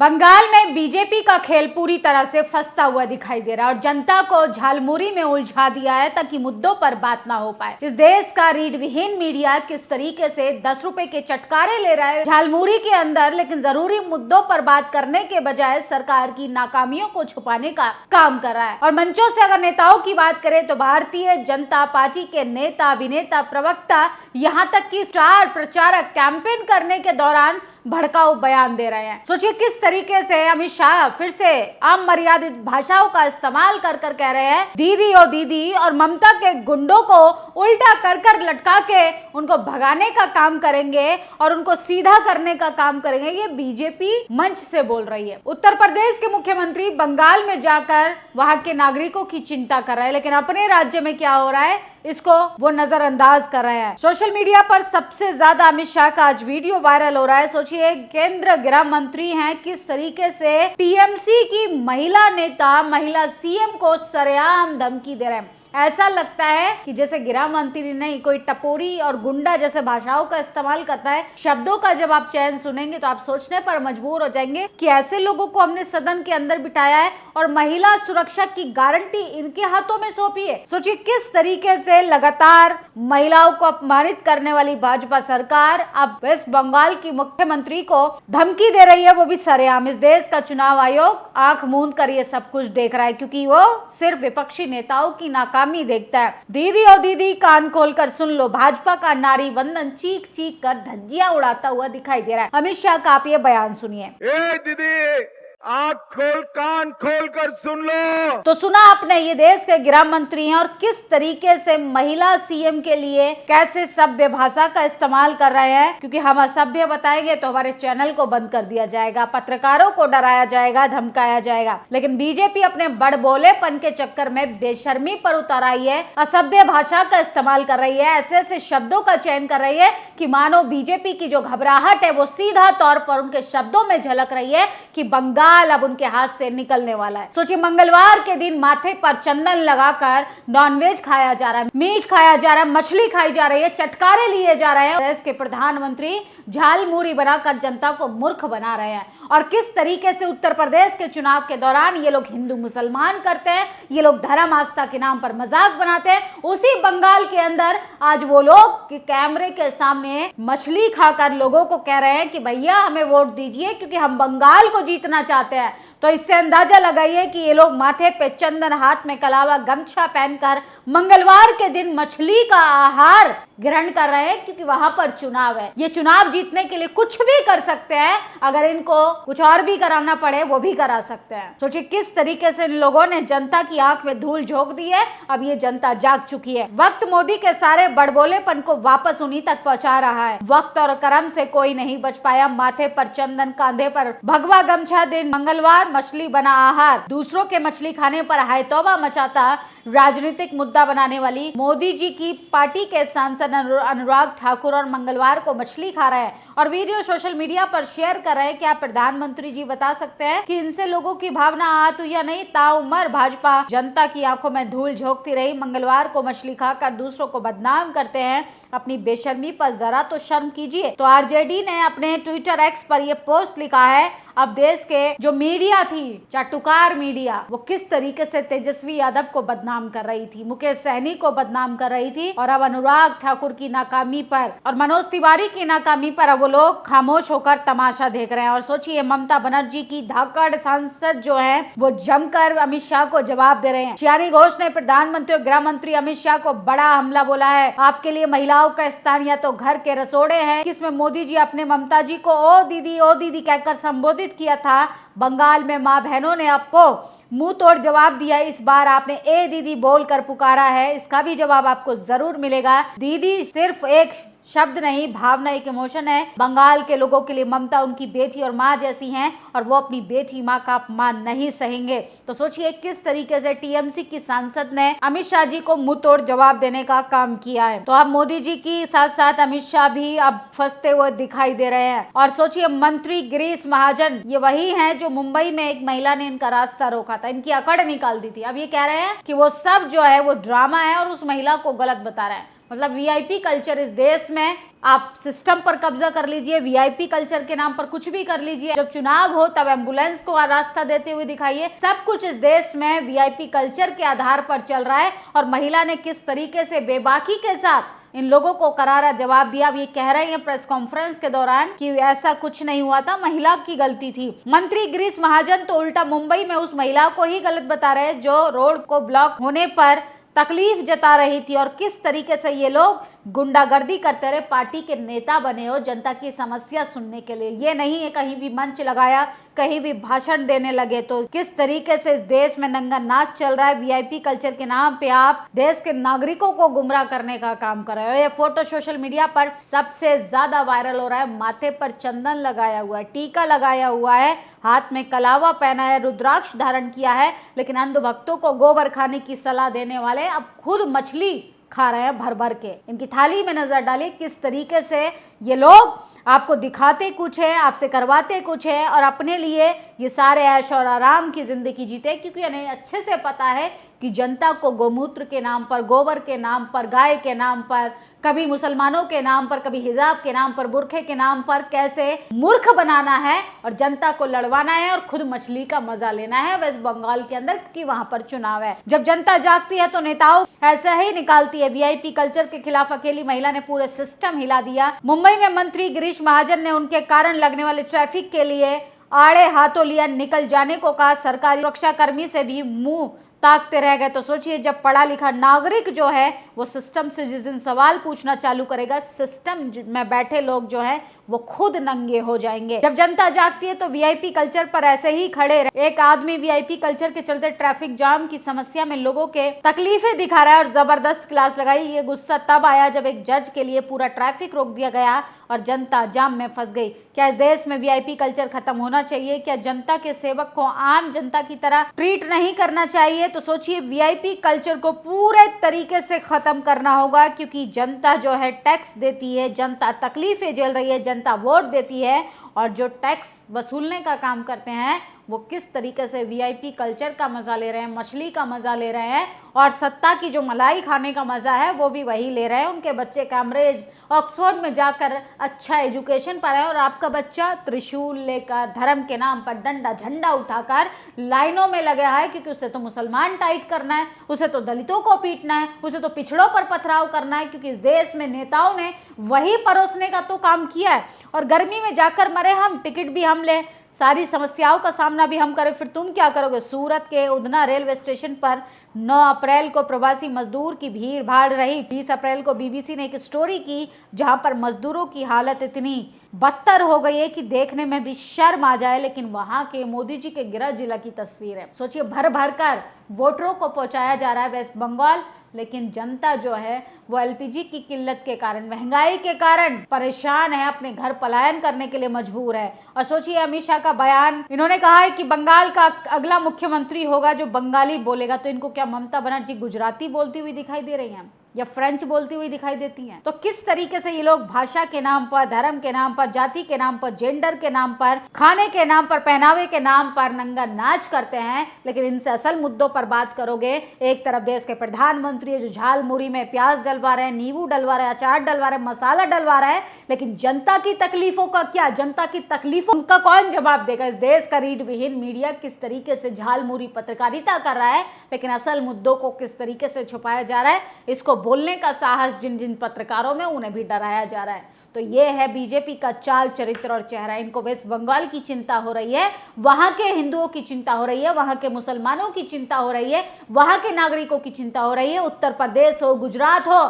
बंगाल में बीजेपी का खेल पूरी तरह से फंसता हुआ दिखाई दे रहा है और जनता को झालमुरी में उलझा दिया है ताकि मुद्दों पर बात ना हो पाए। इस देश का रीढ़ विहीन मीडिया किस तरीके से 10 रुपए के चटकारे ले रहा है झालमुरी के अंदर, लेकिन जरूरी मुद्दों पर बात करने के बजाय सरकार की नाकामियों को छुपाने का काम कर रहा है। और मंचों से अगर नेताओं की बात करें तो भारतीय जनता पार्टी के नेता, अभिनेता, प्रवक्ता, यहाँ तक कि स्टार प्रचारक कैंपेन करने के दौरान भड़काऊ बयान दे रहे हैं। सोचिए किस तरीके से अमित शाह फिर से आम मर्यादित भाषाओं का इस्तेमाल कर कर कह रहे हैं दीदी ओ दीदी, और ममता के गुंडों को उल्टा कर कर लटका के उनको भगाने का काम करेंगे और उनको सीधा करने का काम करेंगे। ये बीजेपी मंच से बोल रही है। उत्तर प्रदेश के मुख्यमंत्री बंगाल में जाकर वहां के नागरिकों की चिंता कर रहे हैं, लेकिन अपने राज्य में क्या हो रहा है इसको वो नजरअंदाज कर रहे हैं। सोशल मीडिया पर सबसे ज्यादा अमित शाह का आज वीडियो वायरल हो रहा है। सोचिए केंद्र गृह मंत्री हैं, किस तरीके से टीएमसी की महिला नेता, महिला सीएम को सरेआम धमकी दे रहे हैं। ऐसा लगता है कि जैसे गृह मंत्री नहीं, कोई टपोरी और गुंडा जैसे भाषाओं का इस्तेमाल करता है। शब्दों का जब आप चयन सुनेंगे तो आप सोचने पर मजबूर हो जाएंगे कि ऐसे लोगों को हमने सदन के अंदर बिठाया है और महिला सुरक्षा की गारंटी इनके हाथों में सौंपी है। सोचिए किस तरीके से लगातार महिलाओं को अपमानित करने वाली भाजपा सरकार अब वेस्ट बंगाल की मुख्यमंत्री को धमकी दे रही है, वो भी सरेआम। इस देश का चुनाव आयोग आंख मूंद कर ये सब कुछ देख रहा है, क्योंकि वो सिर्फ विपक्षी नेताओं की नाकामी देखता है। दीदी ओ दीदी, कान खोलकर सुन लो, भाजपा का नारी वंदन चीख चीख कर धज्जियां उड़ाता हुआ दिखाई दे रहा है। अमित शाह का आप ये बयान सुनिए। ए दीदी, आँख खोल, कान खोल कर सुन लो। तो सुना आपने, ये देश के गृह मंत्री हैं और किस तरीके से महिला सीएम के लिए कैसे सभ्य भाषा का इस्तेमाल कर रहे हैं, क्योंकि हम असभ्य बताएंगे तो हमारे चैनल को बंद कर दिया जाएगा, पत्रकारों को डराया जाएगा, धमकाया जाएगा। लेकिन बीजेपी अपने बड़बोलेपन के चक्कर में बेशर्मी पर उतर आई है, असभ्य भाषा का इस्तेमाल कर रही है, ऐसे ऐसे शब्दों का चयन कर रही है कि मानो बीजेपी की जो घबराहट है वो सीधा तौर पर उनके शब्दों में झलक रही है कि बंगाल अब उनके हाथ से निकलने वाला है। सोचिए मंगलवार के दिन माथे पर चंदन लगाकर नॉनवेज खाया जा रहा है, मीट खाया जा रहा है, मछली खाई जा रही है, चटकारे लिए जा रहे हैं। देश के प्रधानमंत्री झालमुरी बनाकर जनता को मूर्ख बना रहे हैं। और किस तरीके से उत्तर प्रदेश के चुनाव के दौरान ये लोग हिंदू मुसलमान करते हैं, ये लोग धर्म आस्था के नाम पर मजाक बनाते हैं, उसी बंगाल के अंदर आज वो लोग कैमरे के सामने मछली खाकर लोगों को कह रहे हैं कि भैया हमें वोट दीजिए क्योंकि हम बंगाल को जीतना चाहते हैं। तो इससे अंदाजा लगाइए कि ये लोग माथे पे चंदन, हाथ में कलावा गमछा पहनकर मंगलवार के दिन मछली का आहार ग्रहण कर रहे हैं, क्योंकि वहां पर चुनाव है। ये चुनाव जीतने के लिए कुछ भी कर सकते हैं, अगर इनको कुछ और भी कराना पड़े वो भी करा सकते हैं। सोचिए किस तरीके से इन लोगों ने जनता की आंख में धूल झोंक दी है। अब ये जनता जाग चुकी है। वक्त मोदी के सारे बड़बोलेपन को वापस उन्हीं तक पहुंचा रहा है। वक्त और कर्म से कोई नहीं बच पाया। माथे पर चंदन, कांधे पर भगवा गमछा, दिन मंगलवार, मछली बना आहार, दूसरों के मछली खाने पर हाय तौबा मचाता राजनीतिक मुद्दा बनाने वाली मोदी जी की पार्टी के सांसद अनुराग ठाकुर और मंगलवार को मछली खा रहे हैं और वीडियो सोशल मीडिया पर शेयर कर रहे हैं। क्या प्रधानमंत्री जी बता सकते हैं कि इनसे लोगों की भावना आहत हुई या नहीं? ताउम्र भाजपा जनता की आंखों में धूल झोंकती रही। मंगलवार को मछली खाकर दूसरों को बदनाम करते हैं। अपनी बेशर्मी पर जरा तो शर्म कीजिए। तो आरजेडी ने अपने ट्विटर एक्स पर यह पोस्ट लिखा है। अब देश के जो मीडिया थी, चाटुकार मीडिया, वो किस तरीके से तेजस्वी यादव को बदनाम कर रही थी, मुकेश सहनी को बदनाम कर रही थी, और अब अनुराग ठाकुर की नाकामी पर और मनोज तिवारी की नाकामी पर अब वो लोग खामोश होकर तमाशा देख रहे हैं। और सोचिए ममता बनर्जी की धाकड़ सांसद जो है वो जमकर अमित शाह को जवाब दे रहे हैं। शियानी घोष ने प्रधानमंत्री और गृह मंत्री अमित शाह को बड़ा हमला बोला है। आपके लिए महिलाओं का स्थान या तो घर के रसोड़े हैं, जिसमें मोदी जी अपने ममता जी को ओ दीदी कहकर संबोधित किया था। बंगाल में माँ बहनों ने आपको मुंह तोड़ जवाब दिया। इस बार आपने ए दीदी बोलकर पुकारा है, इसका भी जवाब आपको जरूर मिलेगा। दीदी सिर्फ एक शब्द नहीं, भावना, एक इमोशन है। बंगाल के लोगों के लिए ममता उनकी बेटी और माँ जैसी हैं और वो अपनी बेटी माँ का अपमान नहीं सहेंगे। तो सोचिए किस तरीके से टीएमसी की सांसद ने अमित शाह जी को मुंह तोड़ जवाब देने का काम किया है। तो अब मोदी जी की साथ साथ अमित शाह भी अब फंसते हुए दिखाई दे रहे हैं। और सोचिए मंत्री गिरीश महाजन, ये वही है जो मुंबई में एक महिला ने इनका रास्ता रोका था, इनकी अकड़ निकाल दी थी। अब ये कह रहे हैं कि वो सब जो है वो ड्रामा है और उस महिला को गलत बता रहे हैं। मतलब वीआईपी कल्चर इस देश में, आप सिस्टम पर कब्जा कर लीजिए, वीआईपी कल्चर के नाम पर कुछ भी कर लीजिए। जब चुनाव हो तब एम्बुलेंस को रास्ता देते हुए दिखाइए। सब कुछ इस देश में वीआईपी कल्चर के आधार पर चल रहा है। और महिला ने किस तरीके से बेबाकी के साथ इन लोगों को करारा जवाब दिया। अब ये कह रहे हैं प्रेस कॉन्फ्रेंस के दौरान कि ऐसा कुछ नहीं हुआ था, महिला की गलती थी। मंत्री गिरीश महाजन तो उल्टा मुंबई में उस महिला को ही गलत बता रहे हैं जो रोड को ब्लॉक होने पर तकलीफ जता रही थी। और किस तरीके से ये लोग गुंडागर्दी करते रहे, पार्टी के नेता बने हो जनता की समस्या सुनने के लिए। ये नहीं है कहीं भी मंच लगाया, कहीं भी भाषण देने लगे। तो किस तरीके से इस देश में नंगा नाच चल रहा है। वीआईपी कल्चर के नाम पे आप देश के नागरिकों को गुमराह करने का काम कर रहे हो। ये फोटो सोशल मीडिया पर सबसे ज्यादा वायरल हो रहा है। माथे पर चंदन लगाया हुआ है, टीका लगाया हुआ है, हाथ में कलावा पहना है, रुद्राक्ष धारण किया है, लेकिन अंध भक्तों को गोबर खाने की सलाह देने वाले अब खुद मछली खा रहे हैं भर भर के। इनकी थाली में नजर डालिए किस तरीके से ये लोग आपको दिखाते कुछ है, आपसे करवाते कुछ है और अपने लिए ये सारे ऐश और आराम की जिंदगी जीते। क्योंकि इन्हें अच्छे से पता है कि जनता को गोमूत्र के नाम पर, गोबर के नाम पर, गाय के नाम पर, कभी मुसलमानों के नाम पर, कभी हिजाब के नाम पर, बुरखे के नाम पर कैसे मूर्ख बनाना है और जनता को लड़वाना है और खुद मछली का मजा लेना है वेस्ट बंगाल के अंदर, क्योंकि वहां पर चुनाव है। जब जनता जागती है तो नेताओं ऐसा ही निकालती है। वीआईपी कल्चर के खिलाफ अकेली महिला ने पूरे सिस्टम हिला दिया। मुंबई में मंत्री गिरीश महाजन ने उनके कारण लगने वाले ट्रैफिक के लिए आड़े हाथों लिया, निकल जाने को कहा। सरकारी सुरक्षा कर्मी से भी मुंह ताकते रह गए। तो सोचिए जब पढ़ा लिखा नागरिक जो है वो सिस्टम से जिस दिन सवाल पूछना चालू करेगा, सिस्टम में बैठे लोग जो हैं वो खुद नंगे हो जाएंगे। जब जनता जागती है तो वीआईपी कल्चर पर ऐसे ही खड़े रहे। एक आदमी वीआईपी कल्चर के चलते ट्रैफिक जाम की समस्या में लोगों के तकलीफें दिखा रहा है और जबरदस्त क्लास लगाई। ये गुस्सा तब आया जब एक जज के लिए पूरा ट्रैफिक रोक दिया गया और जनता जाम में फंस गई। क्या इस देश में वीआईपी कल्चर खत्म होना चाहिए? क्या जनता के सेवक को आम जनता की तरह ट्रीट नहीं करना चाहिए? तो सोचिए वीआईपी कल्चर को पूरे तरीके से खत्म करना होगा, क्योंकि जनता जो है टैक्स देती है, जनता तकलीफें झेल रही है, जनता वोट देती है और जो टैक्स वसूलने का काम करते हैं वो किस तरीके से वीआईपी कल्चर का मजा ले रहे हैं, मछली का मजा ले रहे हैं और सत्ता की जो मलाई खाने का मजा है वो भी वही ले रहे हैं। उनके बच्चे कैम्ब्रिज ऑक्सफोर्ड में जाकर अच्छा एजुकेशन पा रहे हैं और आपका बच्चा त्रिशूल लेकर, धर्म के नाम पर डंडा झंडा उठाकर लाइनों में लगा है, क्योंकि उसे तो मुसलमान टाइट करना है, उसे तो दलितों को पीटना है, उसे तो पिछड़ों पर पथराव करना है। क्योंकि इस देश में नेताओं ने वही परोसने का तो काम किया है। और गर्मी में जाकर मरे हम, टिकट भी हम ले, सारी समस्याओं का सामना भी हम करें, फिर तुम क्या करोगे? सूरत के उधना रेलवे स्टेशन पर 9 अप्रैल को प्रवासी मजदूर की भीड़ भाड़ रही। 20 अप्रैल को बीबीसी ने एक स्टोरी की जहां पर मजदूरों की हालत इतनी बदतर हो गई है कि देखने में भी शर्म आ जाए। लेकिन वहां के मोदी जी के गृह जिला की तस्वीर है। सोचिए भर भर कर वोटरों को पहुंचाया जा रहा है वेस्ट बंगाल, लेकिन जनता जो है वो एलपीजी की किल्लत के कारण, महंगाई के कारण परेशान है, अपने घर पलायन करने के लिए मजबूर है। और सोचिए अमित शाह का बयान, इन्होंने कहा है कि बंगाल का अगला मुख्यमंत्री होगा जो बंगाली बोलेगा। तो इनको क्या ममता बनर्जी गुजराती बोलती हुई दिखाई दे रही हैं या फ्रेंच बोलती हुई दिखाई देती हैं? तो किस तरीके से ये लोग भाषा के नाम पर, धर्म के नाम पर, जाति के नाम पर, जेंडर के नाम पर, खाने के नाम पर, पहनावे के नाम पर नंगा नाच करते हैं। लेकिन इनसे असल मुद्दों पर बात करोगे, एक तरफ देश के प्रधानमंत्री है जो झाल मुरी में प्याज डलवा रहे हैं, नींबू डलवा रहे हैं, अचार डलवा रहे हैं, मसाला डलवा रहा है, लेकिन जनता की तकलीफों का क्या? जनता की तकलीफों का कौन जवाब देगा? इस देश का रीढ़ विहीन मीडिया किस तरीके से झाल मुरी पत्रकारिता कर रहा है, लेकिन असल मुद्दों को किस तरीके से छुपाया जा रहा है, इसको बोलने का साहस जिन जिन पत्रकारों में, उन्हें भी डराया जा रहा है। तो ये है बीजेपी का चाल, चरित्र और चेहरा। इनको वेस्ट बंगाल की चिंता हो रही है, वहां के हिंदुओं की चिंता हो रही है, वहां के मुसलमानों की चिंता हो रही है, वहां के नागरिकों की चिंता हो रही है। उत्तर प्रदेश हो, गुजरात हो,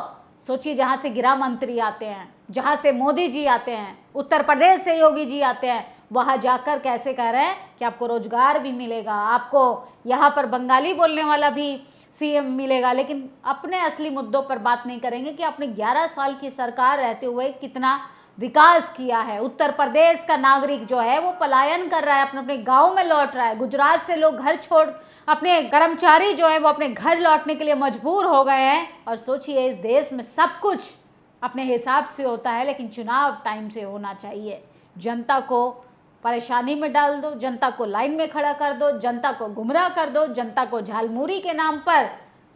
सोचिए जहां से गृह मंत्री आते हैं, जहां से मोदी जी आते हैं, उत्तर प्रदेश से योगी जी आते हैं, वहां जाकर कैसे कह रहे हैं कि आपको रोजगार भी मिलेगा, आपको यहाँ पर बंगाली बोलने वाला भी सीएम मिलेगा। लेकिन अपने असली मुद्दों पर बात नहीं करेंगे कि आपने 11 साल की सरकार रहते हुए कितना विकास किया है। उत्तर प्रदेश का नागरिक जो है वो पलायन कर रहा है, अपने अपने गांव में लौट रहा है। गुजरात से लोग घर छोड़, अपने कर्मचारी जो है वो अपने घर लौटने के लिए मजबूर हो गए हैं। और सोचिए इस देश में सब कुछ अपने हिसाब से होता है, लेकिन चुनाव टाइम से होना चाहिए। जनता को परेशानी में डाल दो, जनता को लाइन में खड़ा कर दो, जनता को गुमराह कर दो, जनता को झालमुरी के नाम पर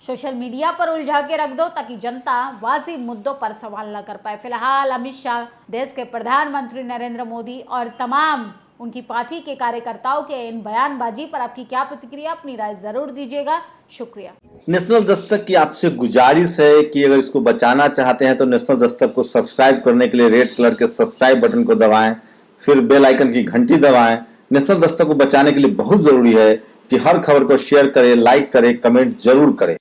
सोशल मीडिया पर उलझा के रख दो ताकि जनता वाजिब मुद्दों पर सवाल न कर पाए। फिलहाल अमित शाह, देश के प्रधानमंत्री नरेंद्र मोदी और तमाम उनकी पार्टी के कार्यकर्ताओं के इन बयानबाजी पर आपकी क्या प्रतिक्रिया, अपनी राय जरूर दीजिएगा। शुक्रिया। नेशनल दस्तक की आपसे गुजारिश है कि अगर इसको बचाना चाहते हैं तो नेशनल दस्तक को सब्सक्राइब करने के लिए रेड कलर के सब्सक्राइब बटन को दबाएं, फिर बेल आइकन की घंटी दबाएं। नेशनल दस्तक को बचाने के लिए बहुत जरूरी है कि हर खबर को शेयर करें, लाइक करें, कमेंट जरूर करें।